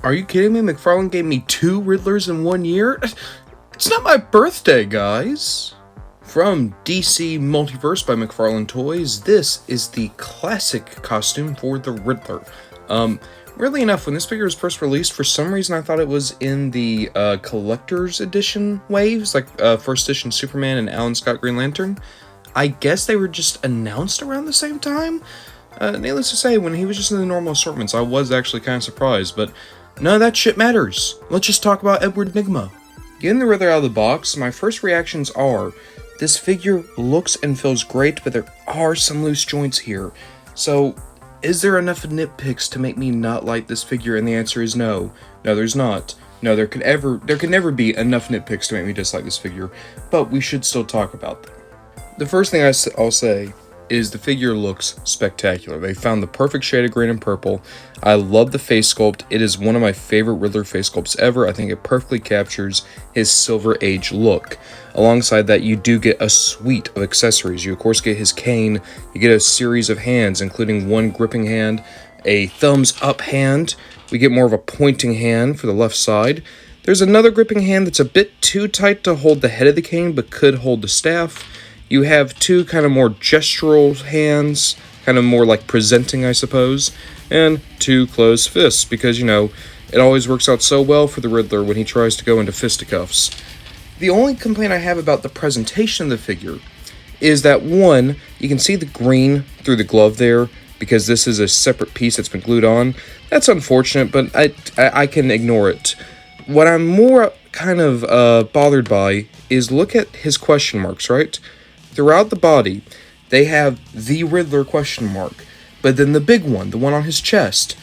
Are you kidding me? McFarlane gave me 2 Riddlers in 1 year? It's not my birthday, guys! From DC Multiverse by McFarlane Toys, this is the classic costume for the Riddler. Weirdly enough, when this figure was first released, for some reason I thought it was in the collector's edition waves, like first edition Superman and Alan Scott Green Lantern. I guess they were just announced around the same time? Needless to say, when he was just in the normal assortments, I was actually kind of surprised, but none of that shit matters. Let's just talk about Edward Nygma. Getting the Riddler out of the box, my first reactions are, this figure looks and feels great, but there are some loose joints here. So, is there enough nitpicks to make me not like this figure? And the answer is no. No, there's not. No, there can never be enough nitpicks to make me dislike this figure, but we should still talk about them. The first thing I'll say is the figure looks spectacular. They found the perfect shade of green and purple. I love the face sculpt. It is one of my favorite Riddler face sculpts ever. I think it perfectly captures his Silver Age look. Alongside that, you do get a suite of accessories. You of course get his cane, you get a series of hands, including one gripping hand, a thumbs up hand. We get more of a pointing hand for the left side. There's another gripping hand that's a bit too tight to hold the head of the cane, but could hold the staff. You have two kind of more gestural hands, kind of more like presenting, I suppose, and two closed fists, because, you know, it always works out so well for the Riddler when he tries to go into fisticuffs. The only complaint I have about the presentation of the figure is that, one, you can see the green through the glove there, because this is a separate piece that's been glued on. That's unfortunate, but I can ignore it. What I'm more kind of bothered by is look at his question marks, right? Throughout the body, they have the Riddler question mark, but then the big one, the one on his chest,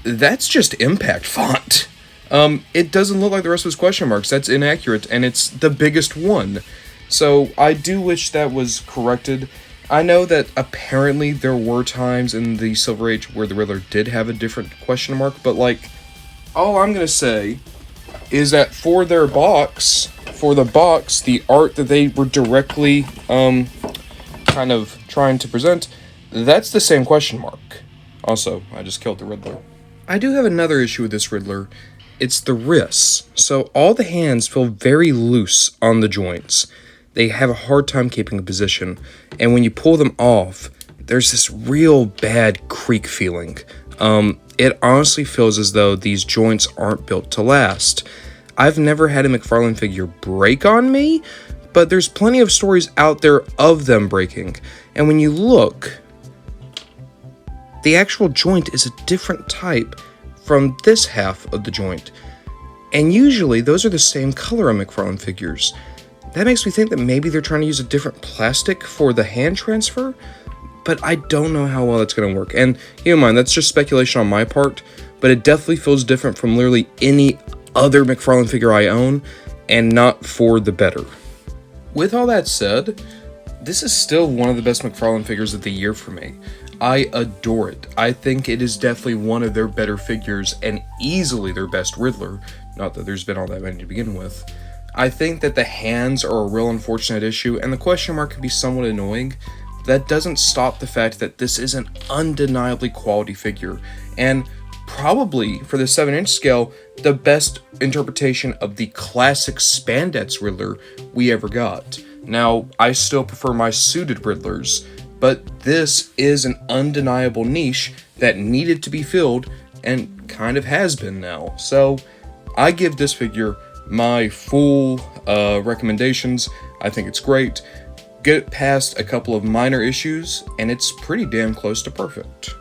that's just impact font. It doesn't look like the rest of his question marks. That's inaccurate, and it's the biggest one. So I do wish that was corrected. I know that apparently there were times in the Silver Age where the Riddler did have a different question mark, but like, all I'm gonna say is that for the box, the art that they were directly kind of trying to present, that's the same question mark. Also, I just killed the Riddler. I do have another issue with this Riddler. It's the wrists. So all the hands feel very loose on the joints. They have a hard time keeping a position, and when you pull them off, there's this real bad creak feeling. It honestly feels as though these joints aren't built to last. I've never had a McFarlane figure break on me, but there's plenty of stories out there of them breaking. And when you look, the actual joint is a different type from this half of the joint. And usually those are the same color on McFarlane figures. That makes me think that maybe they're trying to use a different plastic for the hand transfer, but I don't know how well that's going to work. And keep in mind, that's just speculation on my part, but it definitely feels different from literally any other McFarlane figure I own, and not for the better. With all that said, this is still one of the best McFarlane figures of the year for me. I adore it. I think it is definitely one of their better figures, and easily their best Riddler, not that there's been all that many to begin with. I think that the hands are a real unfortunate issue, and the question mark can be somewhat annoying. That doesn't stop the fact that this is an undeniably quality figure, and probably, for the 7-inch scale, the best interpretation of the classic spandex Riddler we ever got. Now, I still prefer my suited Riddlers, but this is an undeniable niche that needed to be filled, and kind of has been now. So, I give this figure my full recommendations. I think it's great. Get it past a couple of minor issues, and it's pretty damn close to perfect.